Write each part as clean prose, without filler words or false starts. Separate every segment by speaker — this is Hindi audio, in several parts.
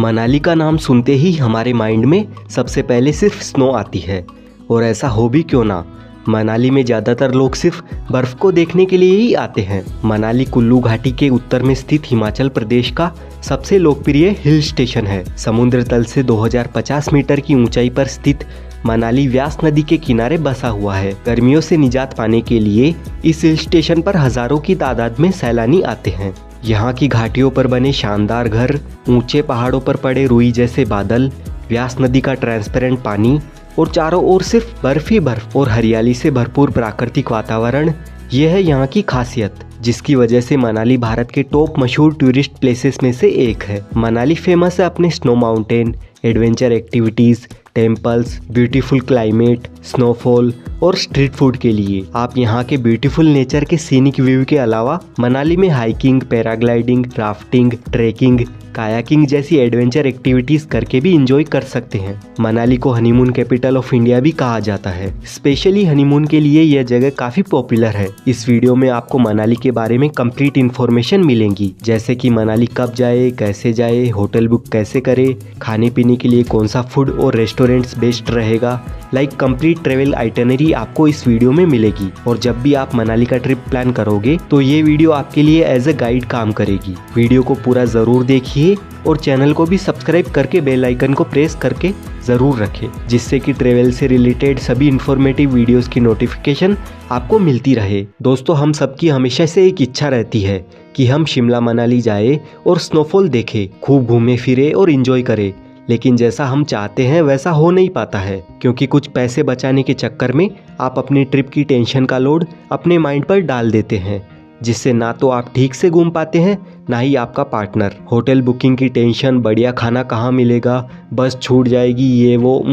Speaker 1: मनाली का नाम सुनते ही हमारे माइंड में सबसे पहले सिर्फ स्नो आती है। और ऐसा हो भी क्यों ना, मनाली में ज़्यादातर लोग सिर्फ बर्फ़ को देखने के लिए ही आते हैं। मनाली कुल्लू घाटी के उत्तर में स्थित हिमाचल प्रदेश का सबसे लोकप्रिय हिल स्टेशन है। समुद्र तल से 2050 मीटर की ऊंचाई पर स्थित मनाली व्यास नदी के किनारे बसा हुआ है। गर्मियों से निजात पाने के लिए इस हिल स्टेशन पर हजारों की तादाद में सैलानी आते हैं। यहाँ की घाटियों पर बने शानदार घर, ऊंचे पहाड़ों पर पड़े रुई जैसे बादल, व्यास नदी का ट्रांसपेरेंट पानी और चारों ओर सिर्फ बर्फ ही बर्फ और हरियाली से भरपूर प्राकृतिक वातावरण, यह है यहाँ की खासियत, जिसकी वजह से मनाली भारत के टॉप मशहूर टूरिस्ट प्लेसेस में से एक है। मनाली फेमस है अपने snow mountain, adventure activities, temples, beautiful climate, snowfall और स्ट्रीट फूड के लिए। आप यहाँ के ब्यूटीफुल नेचर के सीनिक व्यू के अलावा मनाली में hiking, paragliding, rafting, trekking, kayaking जैसी एडवेंचर एक्टिविटीज करके भी इंजॉय कर सकते हैं। मनाली को हनीमून कैपिटल ऑफ इंडिया भी कहा जाता है। स्पेशली हनीमून के लिए यह जगह काफी पॉपुलर है। इस वीडियो में आपको मनाली के बारे में कंप्लीट इन्फॉर्मेशन मिलेंगी, जैसे कि मनाली कब जाए, कैसे जाए, होटल बुक कैसे करे, खाने पीने के लिए कौन सा फूड और रेस्टोरेंट्स बेस्ट रहेगा। कंप्लीट ट्रेवल आइटनरी आपको इस वीडियो में मिलेगी। और जब भी आप मनाली का ट्रिप प्लान करोगे तो ये वीडियो आपके लिए एज अ गाइड काम करेगी। वीडियो को पूरा जरूर देखिए और चैनल को भी सब्सक्राइब करके बेल आइकन को प्रेस करके ज़रूर रखें, जिससे कि ट्रेवल से रिलेटेड सभी इन्फॉर्मेटिव वीडियोस की नोटिफिकेशन आपको मिलती रहे। दोस्तों, हम सबकी हमेशा से एक इच्छा रहती है कि हम शिमला मनाली जाए और स्नोफॉल देखें, खूब घूमे फिरे और इंजॉय करें। लेकिन जैसा हम चाहते हैं वैसा हो नहीं पाता है, क्योंकि कुछ पैसे बचाने के चक्कर में आप अपनी ट्रिप की टेंशन का लोड अपने माइंड पर डाल देते हैं, जिससे ना तो आप ठीक से घूम पाते हैं, ना ही आपका पार्टनर। होटल बुकिंग की टेंशन, बढ़िया खाना कहाँ मिलेगा, बस छूट जाएगी, ये वो,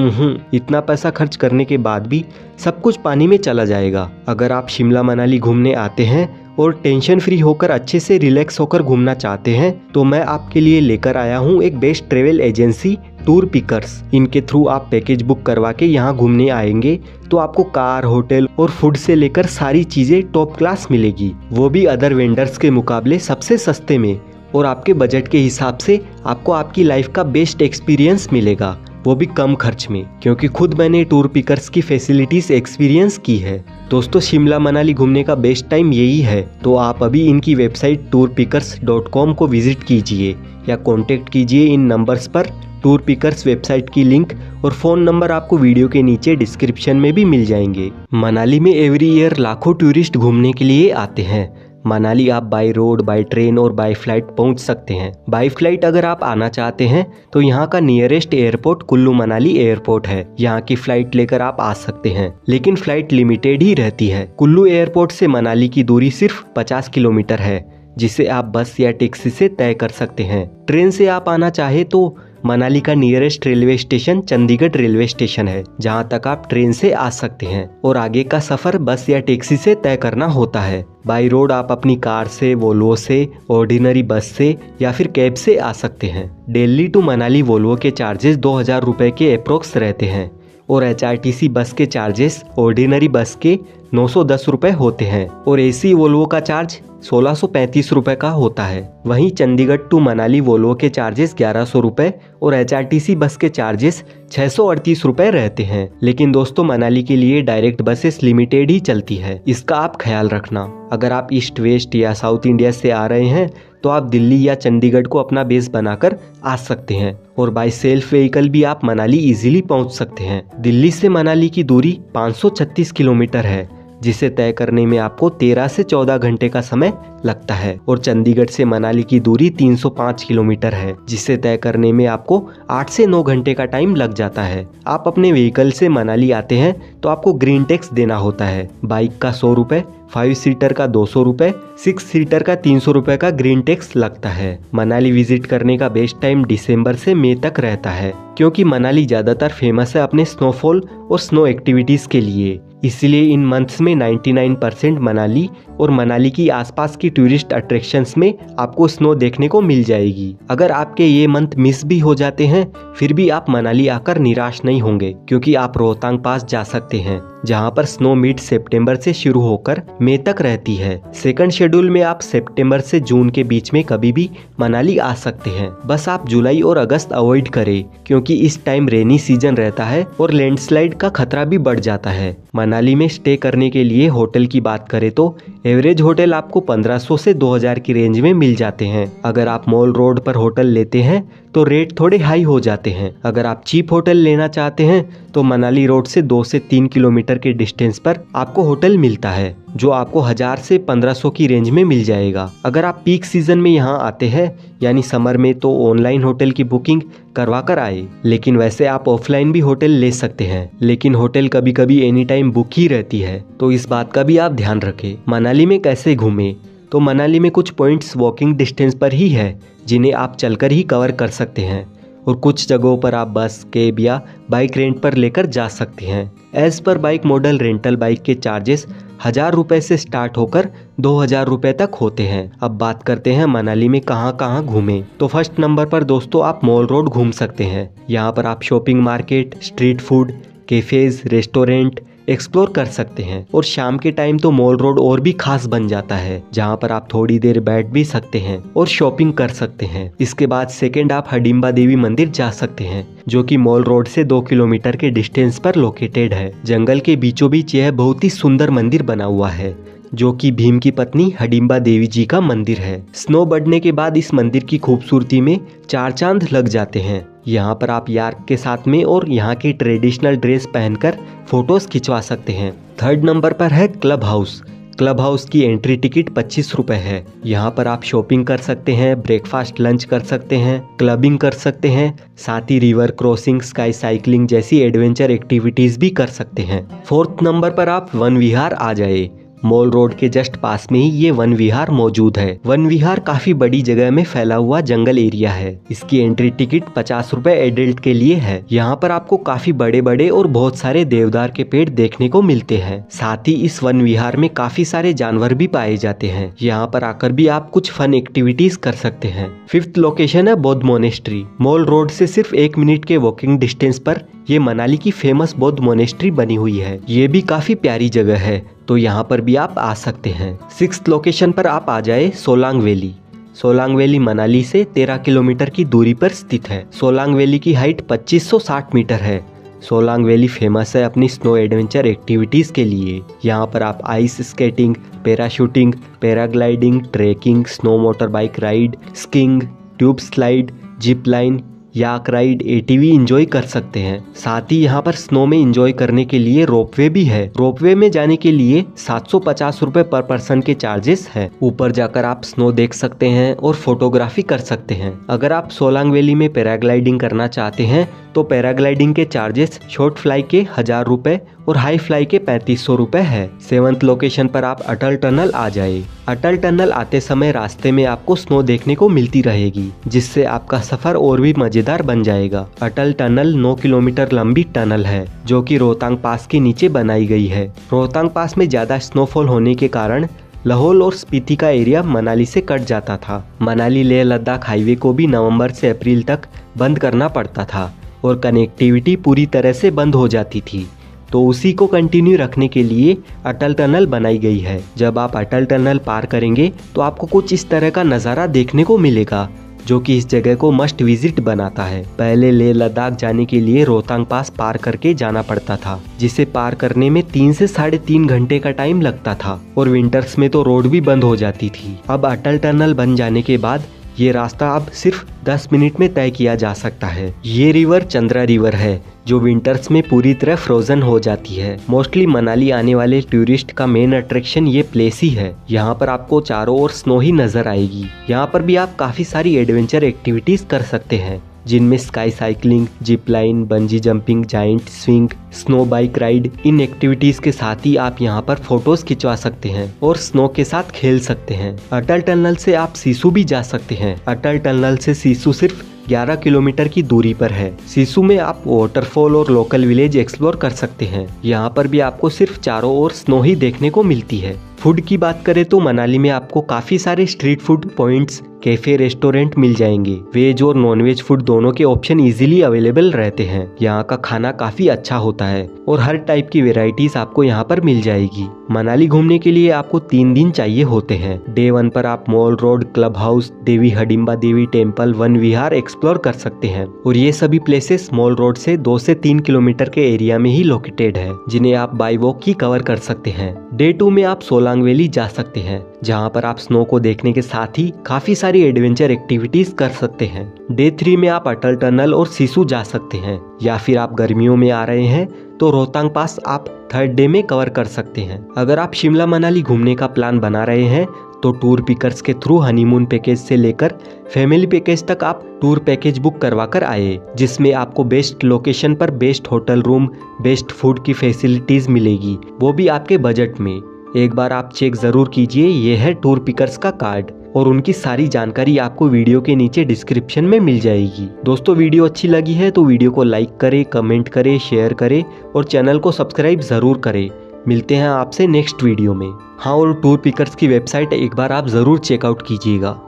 Speaker 1: इतना पैसा खर्च करने के बाद भी सब कुछ पानी में चला जाएगा। अगर आप शिमला मनाली घूमने आते हैं और टेंशन फ्री होकर अच्छे से रिलैक्स होकर घूमना चाहते हैं, तो मैं आपके लिए लेकर आया हूँ एक best travel agency, tour pickers. इनके थ्रू आप पैकेज बुक करवा के यहाँ घूमने आएंगे तो आपको कार, होटल और फूड से लेकर सारी चीजें टॉप क्लास मिलेगी, वो भी अदर वेंडर्स के मुकाबले सबसे सस्ते में, और आपके बजट के हिसाब से आपको आपकी लाइफ का बेस्ट एक्सपीरियंस मिलेगा, वो भी कम खर्च में, क्योंकि खुद मैंने टूर पिकर्स की फैसिलिटीज एक्सपीरियंस की है। दोस्तों, शिमला मनाली घूमने का बेस्ट टाइम यही है, तो आप अभी इनकी वेबसाइट tourpickers.com को विजिट कीजिए या कॉन्टेक्ट कीजिए इन नंबर्स पर। टूर पिकर्स वेबसाइट की लिंक और फ़ोन नंबर आपको वीडियो के नीचे डिस्क्रिप्शन में भी मिल जाएंगे। मनाली में एवरी ईयर लाखों टूरिस्ट घूमने के लिए आते हैं। मनाली आप बाय रोड, बाय ट्रेन और बाय फ्लाइट पहुंच सकते हैं। बाय फ्लाइट अगर आप आना चाहते हैं तो यहाँ का nearest airport Kullu Manali airport है। यहाँ की फ्लाइट लेकर आप आ सकते हैं, लेकिन फ्लाइट लिमिटेड ही रहती है। कुल्लू एयरपोर्ट से मनाली की दूरी सिर्फ 50 किलोमीटर है, जिसे आप बस या टैक्सी से तय कर सकते हैं। ट्रेन से आप आना चाहे तो मनाली का nearest railway station Chandigarh railway station है, जहां तक आप ट्रेन से आ सकते हैं, और आगे का सफर बस या टैक्सी से तय करना होता है। बाई रोड आप अपनी कार से, वोल्वो से, ऑर्डिनरी बस से या फिर कैब से आ सकते हैं। दिल्ली टू मनाली वोल्वो के चार्जेस 2000 रुपए के अप्रोक्स रहते हैं, और HRTC बस के चार्जेस ऑर्डिनरी बस के 910 रुपए होते हैं, और AC वोल्वो का चार्ज 1635 रुपए का होता है। वहीं चंडीगढ़ टू मनाली वोल्वो के चार्जेस 1100 रुपए और HRTC बस के चार्जेस 638 रुपए रहते हैं। लेकिन दोस्तों, मनाली के लिए डायरेक्ट बसेस लिमिटेड ही चलती है, इसका आप ख्याल रखना। अगर आप ईस्ट वेस्ट या साउथ इंडिया से आ रहे हैं तो आप दिल्ली या चंडीगढ़ को अपना बेस बनाकर आ सकते हैं, और बाय सेल्फ व्हीकल भी आप मनाली इजीली पहुंच सकते हैं। दिल्ली से मनाली की दूरी 536 किलोमीटर है, जिसे तय करने में आपको 13 से 14 घंटे का समय लगता है, और चंडीगढ़ से मनाली की दूरी 305 किलोमीटर है, जिसे तय करने में आपको 8 से 9 घंटे का टाइम लग जाता है। आप अपने व्हीकल से मनाली आते हैं तो आपको ग्रीन टैक्स देना होता है। बाइक का 100 रुपए, 5 सीटर का 200 रुपए, 6 सीटर का 300 रुपए का ग्रीन टैक्स लगता है। मनाली विजिट करने का बेस्ट टाइम दिसंबर से मई तक रहता है, क्योंकि मनाली ज्यादातर फेमस है अपने स्नोफॉल और स्नो एक्टिविटीज के लिए। इसलिए इन मंथ्स में 99% मनाली और मनाली की आसपास की टूरिस्ट अट्रैक्शंस में आपको स्नो देखने को मिल जाएगी। अगर आपके ये मंथ मिस भी हो जाते हैं, फिर भी आप मनाली आकर निराश नहीं होंगे, क्योंकि आप रोहतांग पास जा सकते हैं, जहाँ पर स्नो मिड सितंबर से शुरू होकर मई तक रहती है। सेकंड शेड्यूल में आप सितंबर से जून के बीच में कभी भी मनाली आ सकते हैं। बस आप जुलाई और अगस्त अवॉइड करें, क्योंकि इस टाइम रेनी सीजन रहता है और लैंडस्लाइड का खतरा भी बढ़ जाता है। मनाली में स्टे करने के लिए होटल की बात करें तो एवरेज होटल आपको 1500 से 2000 की रेंज में मिल जाते हैं। अगर आप मॉल रोड पर होटल लेते हैं तो रेट थोड़े हाई हो जाते हैं। अगर आप चीप होटल लेना चाहते हैं तो मनाली रोड से 2 से 3 किलोमीटर के डिस्टेंस पर आपको होटल मिलता है, जो आपको 1000 से 1500 की रेंज में मिल जाएगा। अगर आप पीक सीजन में यहाँ आते हैं यानी समर में, तो ऑनलाइन होटल की बुकिंग करवा कर आए। लेकिन वैसे आप ऑफलाइन भी होटल ले सकते हैं, लेकिन होटल कभी कभी एनी टाइम बुक ही रहती है, तो इस बात का भी आप ध्यान रखें। मनाली में कैसे घूमें, तो मनाली में कुछ पॉइंट्स वॉकिंग डिस्टेंस पर ही है जिन्हें आप चलकर ही कवर कर सकते हैं, और कुछ जगहों पर आप बस, कैब या बाइक रेंट पर लेकर जा सकते हैं। As per bike model rental bike के चार्जेस 1000 रुपये से स्टार्ट होकर 2000 रुपये तक होते हैं। अब बात करते हैं मनाली में कहाँ कहाँ घूमें। तो फर्स्ट नंबर पर दोस्तों आप मॉल रोड घूम सकते हैं। यहाँ पर आप shopping market, street food, cafes, restaurant explore कर सकते हैं। और शाम के टाइम तो मॉल रोड और भी खास बन जाता है, जहाँ पर आप थोड़ी देर बैठ भी सकते हैं और शॉपिंग कर सकते हैं। इसके बाद सेकेंड आप हडिम्बा देवी मंदिर जा सकते हैं, जो कि मॉल रोड से 2 किलोमीटर के डिस्टेंस पर लोकेटेड है। जंगल के बीचों बीच यह बहुत ही सुंदर मंदिर बना हुआ है, जो कि भीम की पत्नी हडिम्बा देवी जी का मंदिर है। स्नो बढ़ने के बाद इस मंदिर की खूबसूरती में 4 चांद लग जाते हैं। यहाँ पर आप यार्क के साथ में और यहाँ की ट्रेडिशनल ड्रेस पहनकर फोटोज खिंचवा सकते हैं। थर्ड नंबर पर है क्लब हाउस। क्लब हाउस की एंट्री टिकट 25 रुपए है। यहाँ पर आप शॉपिंग कर सकते हैं, ब्रेकफास्ट लंच कर सकते हैं, क्लबिंग कर सकते हैं, साथ ही रिवर क्रॉसिंग, स्काई साइकिलिंग जैसी एडवेंचर एक्टिविटीज भी कर सकते हैं। फोर्थ नंबर पर आप वन विहार आ जाए। मॉल रोड के जस्ट पास में ही ये वन विहार मौजूद है। वन विहार काफी बड़ी जगह में फैला हुआ जंगल एरिया है। इसकी एंट्री टिकट 50 रुपए एडल्ट के लिए है। यहाँ पर आपको काफी बड़े बड़े और बहुत सारे देवदार के पेड़ देखने को मिलते हैं। साथ ही इस वन विहार में काफी सारे जानवर भी पाए जाते हैं। यहाँ पर आकर भी आप कुछ फन एक्टिविटीज कर सकते हैं। फिफ्थ लोकेशन है बौद्ध मोनेस्ट्री। मॉल रोड से सिर्फ 1 मिनट के वॉकिंग डिस्टेंस पर ये मनाली की फेमस बौद्ध मोनेस्ट्री बनी हुई है। ये भी काफी प्यारी जगह है, तो यहाँ पर भी आप आ सकते हैं। सिक्स्थ लोकेशन पर आप आ जाए सोलांग वैली। सोलांग वैली मनाली से 13 किलोमीटर की दूरी पर स्थित है। सोलांग वैली की हाइट 2560 मीटर है। सोलांग वैली फेमस है अपनी स्नो एडवेंचर एक्टिविटीज के लिए। यहाँ पर आप ice skating, parachuting, paragliding, trekking, snow motor bike ride, skiing, tube slide, zip line, yak ride, ATV enjoy कर सकते हैं। साथ ही यहाँ पर स्नो में एंजॉय करने के लिए रोपवे भी है। रोपवे में जाने के लिए 750 रुपए पर पर्सन के चार्जेस है। ऊपर जाकर आप स्नो देख सकते हैं और फोटोग्राफी कर सकते हैं। अगर आप सोलांग वैली में पैराग्लाइडिंग करना चाहते हैं तो पैराग्लाइडिंग के चार्जेस शॉर्ट फ्लाई के 1000 रुपए और हाई फ्लाई के 3500 रुपए है। 7th लोकेशन पर आप अटल टनल आ जाए। अटल टनल आते समय रास्ते में आपको स्नो देखने को मिलती रहेगी, जिससे आपका सफर और भी मजेदार बन जाएगा। अटल टनल 9 किलोमीटर लंबी टनल है, जो कि रोहतांग पास के नीचे बनाई गई है। रोहतांग पास में ज्यादा स्नोफॉल होने के कारण लाहौल और स्पीति का एरिया मनाली से कट जाता था। मनाली लेह लद्दाख हाईवे को भी नवंबर से अप्रैल तक बंद करना पड़ता था और कनेक्टिविटी पूरी तरह से बंद हो जाती थी। तो उसी को कंटिन्यू रखने के लिए अटल टनल बनाई गई है। जब आप अटल टनल पार करेंगे तो आपको कुछ इस तरह का नज़ारा देखने को मिलेगा, जो कि इस जगह को मस्ट विजिट बनाता है। पहले लेह लद्दाख जाने के लिए रोहतांग पास पार करके जाना पड़ता था, जिसे पार करने में 3 से 3.5 घंटे का टाइम लगता था और विंटर्स में तो रोड भी बंद हो जाती थी। अब अटल टनल बन जाने के बाद ये रास्ता अब सिर्फ 10 मिनट में तय किया जा सकता है। ये रिवर चंद्रा रिवर है, जो विंटर्स में पूरी तरह फ्रोजन हो जाती है। मोस्टली मनाली आने वाले टूरिस्ट का मेन अट्रैक्शन ये प्लेस ही है। यहाँ पर आपको चारों ओर स्नो ही नजर आएगी। यहाँ पर भी आप काफी सारी एडवेंचर एक्टिविटीज कर सकते हैं, जिनमें sky cycling, zip line, bungee jumping, giant swing, snow bike ride. इन एक्टिविटीज के साथ ही आप यहाँ पर फोटोज खिंचवा सकते हैं और स्नो के साथ खेल सकते हैं। अटल टनल से आप सिसु भी जा सकते हैं। अटल टनल से सिसु सिर्फ 11 किलोमीटर की दूरी पर है। सिसु में आप वाटरफॉल और लोकल विलेज एक्सप्लोर कर सकते हैं। यहाँ पर भी आपको सिर्फ चारों ओर स्नो ही देखने को मिलती है। फूड की बात करें तो मनाली में आपको काफ़ी सारे street food points, cafe, restaurant मिल जाएंगे। वेज और नॉन-वेज फूड दोनों के ऑप्शन इजीली अवेलेबल रहते हैं। यहाँ का खाना काफ़ी अच्छा होता है और हर टाइप की वेराइटीज आपको यहाँ पर मिल जाएगी। मनाली घूमने के लिए आपको 3 दिन चाहिए होते हैं। डे 1 पर आप मॉल रोड, क्लब हाउस, देवी हडिम्बा देवी टेम्पल, वन विहार एक्सप्लोर कर सकते हैं और ये सभी प्लेसेस मॉल रोड से 2 से 3 किलोमीटर के एरिया में ही लोकेटेड है, जिन्हें आप बाय वॉक ही कवर कर सकते हैं। डे 2 में आप सोलांग वैली जा सकते हैं, जहाँ पर आप स्नो को देखने के साथ ही काफी सारी एडवेंचर एक्टिविटीज कर सकते हैं। डे 3 में आप अटल टनल और सिसु जा सकते हैं, या फिर आप गर्मियों में आ रहे हैं तो रोहतांग पास आप 3rd डे में कवर कर सकते हैं। अगर आप शिमला मनाली घूमने का प्लान बना रहे हैं तो टूर पिकर्स के थ्रू हनीमून पैकेज से लेकर फैमिली पैकेज तक आप टूर पैकेज बुक करवा कर आए, जिसमें आपको बेस्ट लोकेशन पर best hotel room, best food की फैसिलिटीज मिलेगी, वो भी आपके बजट में। एक बार आप चेक जरूर कीजिए, ये है टूर पिकर्स का कार्ड और उनकी सारी जानकारी आपको वीडियो के नीचे डिस्क्रिप्शन में मिल जाएगी। दोस्तों, वीडियो अच्छी लगी है तो वीडियो को लाइक करें, कमेंट करें, शेयर करें और चैनल को सब्सक्राइब जरूर करें। मिलते हैं आपसे नेक्स्ट वीडियो में। हाँ, और टूर पिकर्स की वेबसाइट एक बार आप ज़रूर चेकआउट कीजिएगा।